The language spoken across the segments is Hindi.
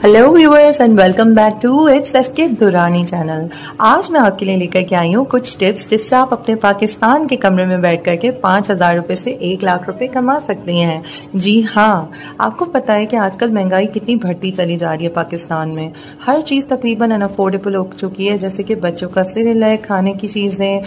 Hello viewers and welcome back to its SK Durrani channel. आज मैं आपके लिए लेकर के आई हूँ कुछ टिप्स जिससे आप अपने पाकिस्तान के कमरे में बैठ करके 5,000 रुपये से 1 लाख रुपए कमा सकती हैं। जी हाँ, आपको पता है कि आजकल महंगाई कितनी बढ़ती चली जा रही है पाकिस्तान में। हर चीज़ तकरीबन अनअफोर्डेबल हो चुकी है, जैसे कि बच्चों का सिरिलैक, खाने की चीज़ें,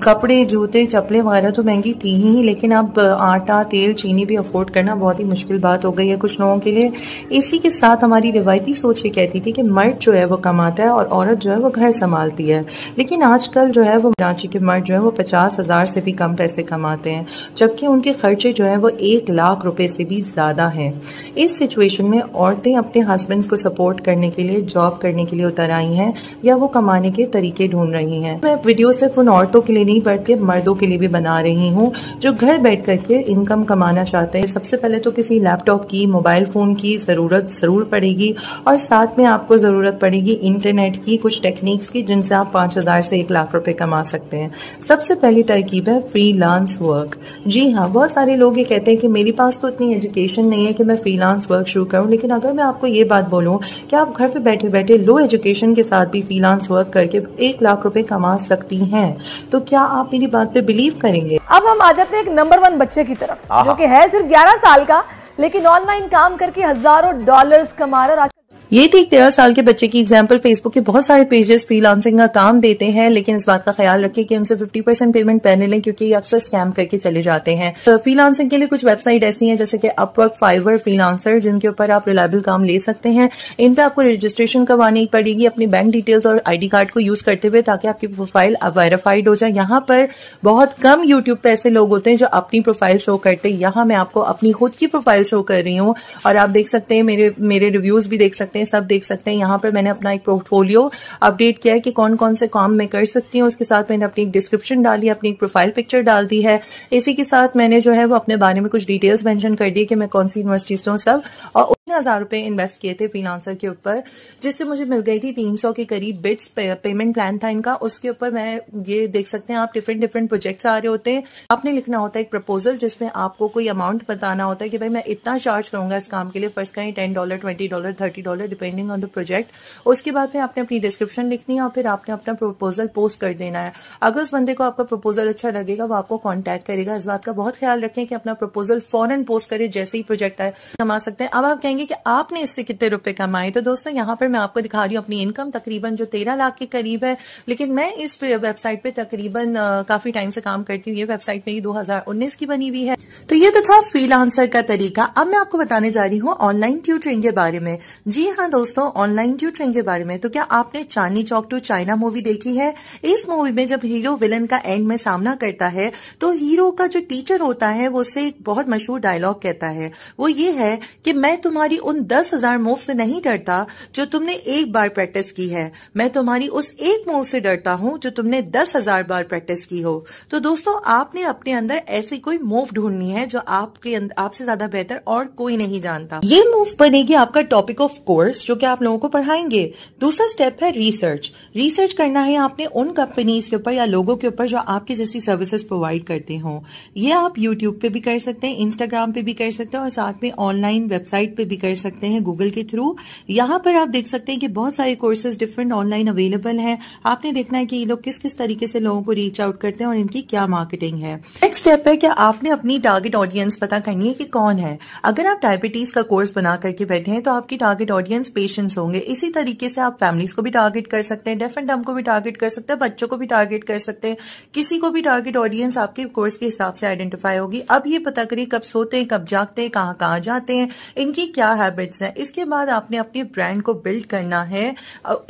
कपड़े, जूते, चप्पलें वगैरह तो महंगी थी ही, लेकिन अब आटा, तेल, चीनी भी अफोर्ड करना बहुत ही मुश्किल बात हो गई है कुछ लोगों के लिए। इसी के साथ हमारी रिवायती सोच ये कहती थी कि मर्द जो है वो कमाता है और औरत जो है वो घर संभालती है, लेकिन आजकल जो है वो कराची के मर्द जो है वो 50,000 से भी कम पैसे कमाते हैं, जबकि उनके खर्चे जो है वो 1 लाख रुपए से भी ज़्यादा हैं। इस सिचुएशन में औरतें अपने हस्बैंड्स को सपोर्ट करने के लिए जॉब करने के लिए उतर आई हैं या वो कमाने के तरीके ढूंढ रही हैं। मैं वीडियो सिर्फ उन औरतों के लिए नहीं बल्कि मर्दों के लिए भी बना रही हूँ जो घर बैठ करके इनकम कमाना चाहते हैं। सबसे पहले तो किसी लैपटॉप की, मोबाइल फ़ोन की ज़रूरत ज़रूर पड़ेगी और साथ में आपको ज़रूरत पड़ेगी इंटरनेट की, कुछ टेक्निक्स की, जिनसे आप 5,000 से 1 लाख रुपए कमा सकते हैं। सबसे पहली तरकीब है फ्रीलांस वर्क। जी हाँ, बहुत सारे लोग ये कहते हैं कि मेरे पास तो इतनी एजुकेशन नहीं है कि मैं फ्रीलांस वर्क शुरू करूं, लेकिन अगर मैं आपको ये बात बोलूं कि आप घर पे बैठे बैठे लो एजुकेशन के साथ भी फ्रीलांस वर्क करके 1 लाख रुपए कमा सकती हैं, तो क्या आप मेरी बात पे बिलीव करेंगे? अब हम आ जाते हैं एक नंबर 1 बच्चे की तरफ, जो कि है सिर्फ 11 साल का, लेकिन ऑनलाइन काम करके हजारों डॉलर्स कमा रहा है। ये थी 13 साल के बच्चे की एग्जाम्पल। फेसबुक के बहुत सारे पेजेस फ्रीलांसिंग का काम देते हैं, लेकिन इस बात का ख्याल रखें कि उनसे 50% पेमेंट पहले लें, क्योंकि ये अक्सर स्कैम करके चले जाते हैं। तो फ्रीलांसिंग के लिए कुछ वेबसाइट ऐसी हैं जैसे कि अपवर्क, फाइवर, फ्रीलांसर, जिनके ऊपर आप रिलायबल काम ले सकते हैं। इन पे आपको रजिस्ट्रेशन करवानी पड़ेगी अपनी बैंक डिटेल्स और ID कार्ड को यूज करते हुए, ताकि आपकी प्रोफाइल वेरीफाइड हो जाए। यहाँ पर बहुत कम यूट्यूब पे ऐसे लोग होते हैं जो अपनी प्रोफाइल शो करते हैं। यहाँ मैं आपको अपनी खुद की प्रोफाइल शो कर रही हूँ और आप देख सकते हैं, मेरे रिव्यूज भी देख सकते हैं, सब देख सकते हैं। यहाँ पर मैंने अपना एक पोर्टफोलियो अपडेट किया है कि कौन कौन से काम मैं कर सकती हूँ। उसके साथ मैंने अपनी एक डिस्क्रिप्शन डाली, अपनी एक प्रोफाइल पिक्चर डाल दी है। इसी के साथ मैंने जो है वो अपने बारे में कुछ डिटेल्स मेंशन कर दी कि मैं कौन सी यूनिवर्सिटी से हूँ सब, और 19,000 रुपए इन्वेस्ट किए थे फ्रीलांसर के ऊपर, जिससे मुझे मिल गई थी 300 के करीब बिट्स। पेमेंट प्लान था इनका। उसके ऊपर मैं ये देख सकते हैं आप, डिफरेंट प्रोजेक्ट्स आ रहे होते हैं। आपने लिखना होता है एक प्रपोजल, जिसमें आपको कोई अमाउंट बताना होता है कि भाई मैं इतना चार्ज करूंगा इस काम के लिए। फर्स्ट करें $10, $20, $30 डिपेंडिंग ऑन द प्रोजेक्ट। उसके बाद में आपने अपनी डिस्क्रिप्शन लिखनी है और फिर आपने अपना प्रपोजल पोस्ट कर देना है। अगर उस बंदे को आपका प्रपोजल अच्छा लगेगा वो आपको कांटेक्ट करेगा। इस बात का बहुत ख्याल रखें कि अपना प्रपोजल फौरन पोस्ट करें जैसे ही प्रोजेक्ट आए। कमा सकते हैं। अब आप कहेंगे कि आपने इससे कितने रुपए कमाए, तो दोस्तों यहाँ पर मैं आपको दिखा रही हूँ अपनी इनकम, तकरीबन जो 13 लाख के करीब है। लेकिन मैं इस वेबसाइट पे तकरीबन काफी टाइम से काम करती हूँ। ये वेबसाइट मेरी 2019 की बनी हुई है। तो ये तो था फ्रीलांसर का तरीका। अब मैं आपको बताने जा रही हूँ ऑनलाइन ट्यूटरिंग के बारे में। जी हाँ दोस्तों, ऑनलाइन ट्यूटरिंग के बारे में। तो क्या आपने Chandni Chowk to China movie देखी है? इस मूवी में जब हीरो विलन का एंड में सामना करता है तो हीरो का जो टीचर होता है वो उससे एक बहुत मशहूर डायलॉग कहता है। वो ये है कि मैं तुम्हारी उन 10,000 मूव से नहीं डरता जो तुमने एक बार प्रैक्टिस की है, मैं तुम्हारी उस एक मूव से डरता हूं जो तुमने 10,000 बार प्रैक्टिस की हो। तो दोस्तों, आपने अपने अंदर ऐसी कोई मूव ढूंढनी है जो आपसे ज्यादा बेहतर और कोई नहीं जानता। ये मूव बनेगी आपका टॉपिक ऑफ कोर्स, जो कि आप लोगों को पढ़ाएंगे। दूसरा स्टेप है रिसर्च करना है आपने उन कंपनीज के ऊपर या लोगों के ऊपर जो आपकी जैसी सर्विसेज प्रोवाइड करते हो। ये आप यूट्यूब पे भी कर सकते हैं, इंस्टाग्राम पे भी कर सकते हैं और साथ में ऑनलाइन वेबसाइट पे भी कर सकते हैं गूगल के थ्रू। यहाँ पर आप देख सकते हैं कि बहुत सारे कोर्सेज डिफरेंट ऑनलाइन अवेलेबल हैं। आपने देखना है कि ये लोग किस किस तरीके से लोगों को रीच आउट करते हैं और इनकी क्या मार्केटिंग है। नेक्स्ट स्टेप है कि आपने अपनी टारगेट ऑडियंस पता करनी है कि कौन है। अगर आप डायबिटीज का कोर्स बना करके बैठे हैं तो आपकी टारगेट ऑडियंस पेशेंट्स होंगे। इसी तरीके से आप फैमिलीज को भी टारगेट कर सकते हैं, डेफ एंड डम्ब को भी टारगेट कर सकते हैं, बच्चों को भी टारगेट कर सकते हैं। किसी को भी टारगेट ऑडियंस आपके कोर्स के हिसाब से आइडेंटिफाई होगी। अब ये पता करिए कब सोते हैं, कब जागते हैं, कहाँ कहाँ जाते हैं, इनकी क्या हैबिट्स हैं। इसके बाद आपने अपने ब्रांड को बिल्ड करना है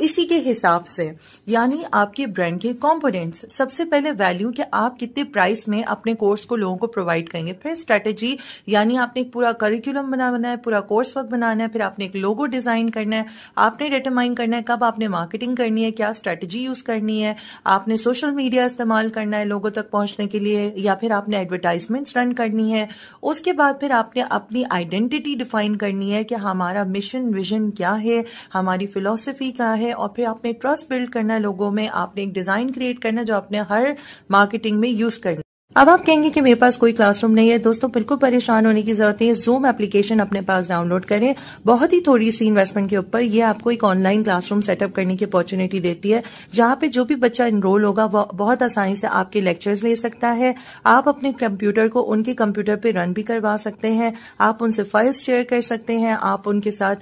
इसी के हिसाब से, यानी आपके ब्रांड के कंपोनेंट्स। सबसे पहले वैल्यू कि आप कितने प्राइस में अपने कोर्स को लोगों को प्रोवाइड करेंगे। फिर स्ट्रेटेजी, यानी आपने एक पूरा करिकुलम बनाना है, पूरा कोर्स वर्क बनाना है। फिर आपने एक लोगो डिजाइन करना है, आपने डिटरमाइन करना है कब आपने मार्केटिंग करनी है, क्या स्ट्रेटेजी यूज करनी है। आपने सोशल मीडिया इस्तेमाल करना है लोगों तक पहुंचने के लिए, या फिर आपने एडवर्टाइजमेंट्स रन करनी है। उसके बाद फिर आपने अपनी आइडेंटिटी डिफाइन करनी है कि हमारा मिशन विजन क्या है, हमारी फिलॉसफी क्या है। और फिर आपने ट्रस्ट बिल्ड करना है लोगों में। आपने एक डिजाइन क्रिएट करना है जो आपने हर मार्केटिंग में यूज करना है। अब आप कहेंगे कि मेरे पास कोई क्लासरूम नहीं है। दोस्तों बिल्कुल परेशान होने की जरूरत नहीं है। जूम एप्लीकेशन अपने पास डाउनलोड करें। बहुत ही थोड़ी सी इन्वेस्टमेंट के ऊपर ये आपको एक ऑनलाइन क्लासरूम सेटअप करने की अपॉर्चुनिटी देती है, जहां पे जो भी बच्चा इनरोल होगा वो बहुत आसानी से आपके लेक्चर्स ले सकता है। आप अपने कंप्यूटर को उनके कंप्यूटर पे रन भी करवा सकते हैं। आप उनसे फाइल्स शेयर कर सकते हैं। आप उनके साथ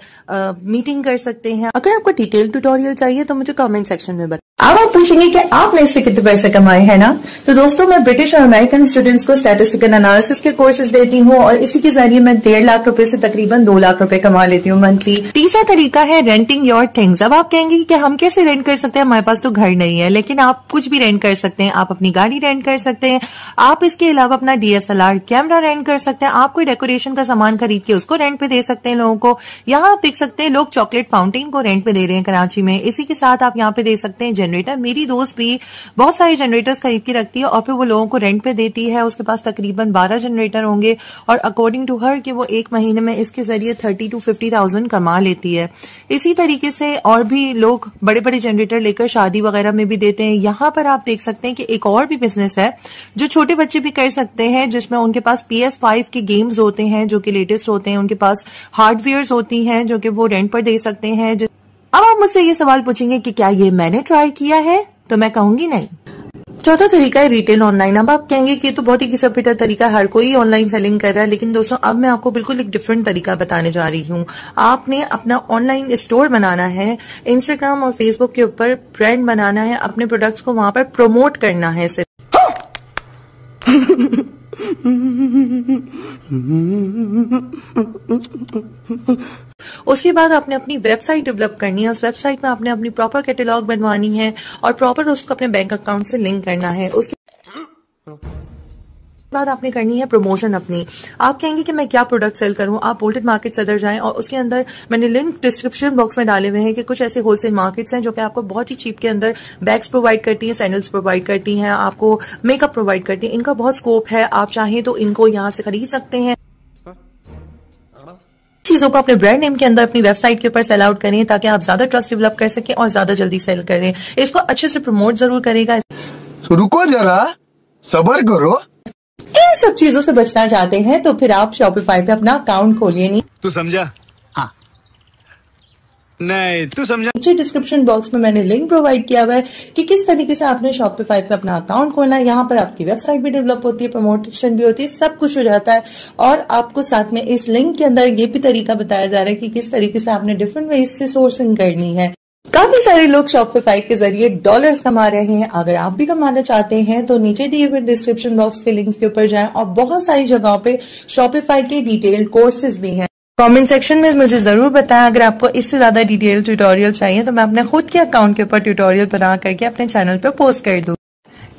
मीटिंग कर सकते हैं। अगर आपको डिटेल ट्यूटोरियल चाहिए तो मुझे कमेंट सेक्शन में बताएं। अब आप पूछेंगे कि आपने इससे कितने पैसे कमाए हैं ना, तो दोस्तों मैं ब्रिटिश और अमेरिकन स्टूडेंट्स को स्टैटिस्टिकल एनालिसिस के कोर्सेज देती हूँ और इसी के जरिए मैं 1.5 लाख रुपए से तकरीबन 2 लाख रुपए कमा लेती हूँ मंथली। तीसरा तरीका है रेंटिंग योर थिंग्स। अब आप कहेंगे कि हम कैसे रेंट कर सकते हैं, हमारे पास तो घर नहीं है, लेकिन आप कुछ भी रेंट कर सकते हैं। आप अपनी गाड़ी रेंट कर सकते हैं। आप इसके अलावा अपना DSLR कैमरा रेंट कर सकते हैं। आप कोई डेकोरेशन का सामान खरीद के उसको रेंट पे दे सकते हैं लोगों को। यहाँ आप देख सकते हैं लोग चॉकलेट फाउंटेन को रेंट पे दे रहे हैं कराची में। इसी के साथ आप यहाँ पे दे सकते हैं जनरेटर। मेरी दोस्त भी बहुत सारे जनरेटर्स खरीद के रखती है और फिर वो लोगों को रेंट पे देती है। उसके पास तकरीबन 12 जनरेटर होंगे और अकॉर्डिंग टू हर कि वो एक महीने में इसके जरिए 30,000 to 50,000 कमा लेती है। इसी तरीके से और भी लोग बड़े बड़े जनरेटर लेकर शादी वगैरह में भी देते हैं। यहाँ पर आप देख सकते हैं कि एक और भी बिजनेस है जो छोटे बच्चे भी कर सकते हैं, जिसमें उनके पास PS5 के गेम्स होते हैं जो कि लेटेस्ट होते हैं। उनके पास हार्डवेयर होती हैं जो कि वो रेंट पर दे सकते हैं। अब आप मुझसे ये सवाल पूछेंगे कि क्या ये मैंने ट्राई किया है, तो मैं कहूंगी नहीं। चौथा तरीका है रिटेल ऑनलाइन। अब आप कहेंगे कि ये तो बहुत ही घिसा पिटा तरीका, हर कोई ऑनलाइन सेलिंग कर रहा है, लेकिन दोस्तों अब मैं आपको बिल्कुल एक डिफरेंट तरीका बताने जा रही हूँ। आपने अपना ऑनलाइन स्टोर बनाना है, इंस्टाग्राम और फेसबुक के ऊपर ब्रांड बनाना है, अपने प्रोडक्ट्स को वहां पर प्रमोट करना है सिर्फ। उसके बाद आपने अपनी वेबसाइट डेवलप करनी है। उस वेबसाइट में आपने अपनी प्रॉपर कैटलॉग बनवानी है और प्रॉपर उसको अपने बैंक अकाउंट से लिंक करना है। उसके बाद आपने करनी है प्रमोशन अपनी। आप कहेंगे कि मैं क्या प्रोडक्ट सेल करूं, आप बोल्टेड मार्केट सदर जाएं और उसके अंदर मैंने लिंक डिस्क्रिप्शन बॉक्स में डाले हुए हैं कि कुछ ऐसे होलसेल मार्केट्स हैं जो कि आपको बहुत ही चीप के अंदर बैग्स प्रोवाइड करती हैं, सैंडल्स प्रोवाइड करती हैं, आपको मेकअप प्रोवाइड करती हैं। इनका बहुत स्कोप है, आप चाहें तो इनको यहाँ से खरीद सकते हैं। चीजों को अपने ब्रांड नेम के अंदर अपनी वेबसाइट के ऊपर सेल आउट करें ताकि आप ज्यादा ट्रस्ट डेवलप कर सकें और ज्यादा जल्दी सेल करें। इसको अच्छे से प्रमोट जरूर करेगा। रुको जरा, सब्र करो। इन सब चीजों से बचना चाहते हैं तो फिर आप शॉपिफाई पे अपना अकाउंट खोलिए। नहीं तू समझा? हाँ नहीं तू समझा। नीचे डिस्क्रिप्शन बॉक्स में मैंने लिंक प्रोवाइड किया हुआ है कि किस तरीके से आपने शॉपिफाई पे अपना अकाउंट खोलना है। यहाँ पर आपकी वेबसाइट भी डेवलप होती है, प्रमोशन भी होती है, सब कुछ हो जाता है। और आपको साथ में इस लिंक के अंदर ये भी तरीका बताया जा रहा है कि किस तरीके से आपने डिफरेंट वेज से सोर्सिंग करनी है। काफी सारे लोग शॉपिफाई के जरिए डॉलर्स कमा रहे हैं। अगर आप भी कमाना चाहते हैं तो नीचे दिए हुए डिस्क्रिप्शन बॉक्स के लिंक्स के ऊपर जाएं और बहुत सारी जगहों पे शॉपिफाई के डिटेल्ड कोर्सेज भी हैं। कमेंट सेक्शन में मुझे जरूर बताएं। अगर आपको इससे ज्यादा डिटेल ट्यूटोरियल चाहिए तो मैं अपने खुद के अकाउंट के ऊपर ट्यूटोरियल बना करके अपने चैनल पे पोस्ट कर दूं।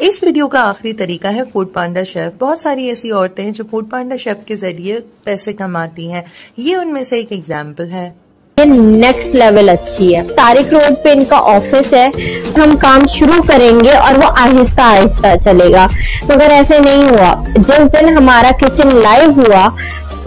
इस वीडियो का आखिरी तरीका है फूड पांडा शेफ। बहुत सारी ऐसी औरतें हैं जो फूड पांडा शेफ के जरिए पैसे कमाती हैं। ये उनमें से एक एग्जाम्पल है। नेक्स्ट लेवल अच्छी है। तारिक रोड पे इनका ऑफिस है। हम काम शुरू करेंगे और वो आहिस्ता आहिस्ता चलेगा, मगर ऐसे नहीं हुआ। जिस दिन हमारा किचन लाइव हुआ,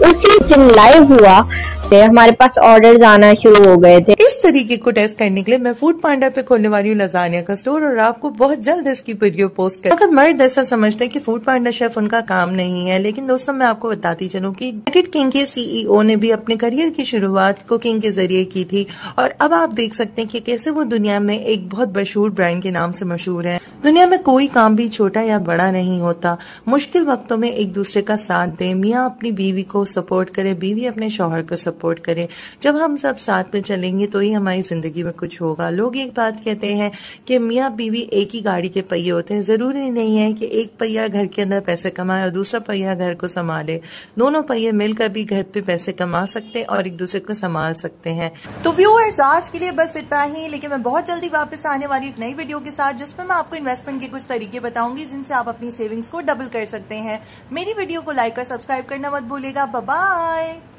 उसी दिन लाइव हुआ हमारे पास ऑर्डर्स आना शुरू हो गए थे। इस तरीके को टेस्ट करने के लिए मैं फूड पांडा पे खोलने वाली हूँ लजानिया का स्टोर और आपको बहुत जल्द इसकी वीडियो पोस्ट कर। अगर मर्द ऐसा समझते हैं कि फूड पांडा शेफ उनका काम नहीं है, लेकिन दोस्तों मैं आपको बताती चलूं कि यूनाइटेड किंग के CEO ने भी अपने करियर की शुरुआत कुकिंग के जरिए की थी और अब आप देख सकते हैं कि कैसे वो दुनिया में एक बहुत मशहूर ब्रांड के नाम से मशहूर है। दुनिया में कोई काम भी छोटा या बड़ा नहीं होता। मुश्किल वक्तों में एक दूसरे का साथ दें। मियाँ अपनी बीवी को सपोर्ट करे, बीवी अपने शौहर को सपोर्ट करे। जब हम सब साथ में चलेंगे तो ही हमारी जिंदगी में कुछ होगा। लोग एक बात कहते हैं कि मियाँ बीवी एक ही गाड़ी के पहिए होते हैं। जरूरी नहीं है कि एक पहिया घर के अंदर पैसे कमाए और दूसरा पहिया घर को संभाले। दोनों पहिए मिलकर भी घर पे पैसे कमा सकते हैं और एक दूसरे को संभाल सकते हैं। तो व्यूअर्स आज के लिए बस इतना ही, लेकिन मैं बहुत जल्दी वापस आने वाली एक नई वीडियो के साथ जिसमें मैं आपको इन्वेस्टमेंट के कुछ तरीके बताऊंगी जिनसे आप अपनी सेविंग्स को डबल कर सकते हैं। मेरी वीडियो को लाइक और सब्सक्राइब करना मत भूलिएगा। Bye bye.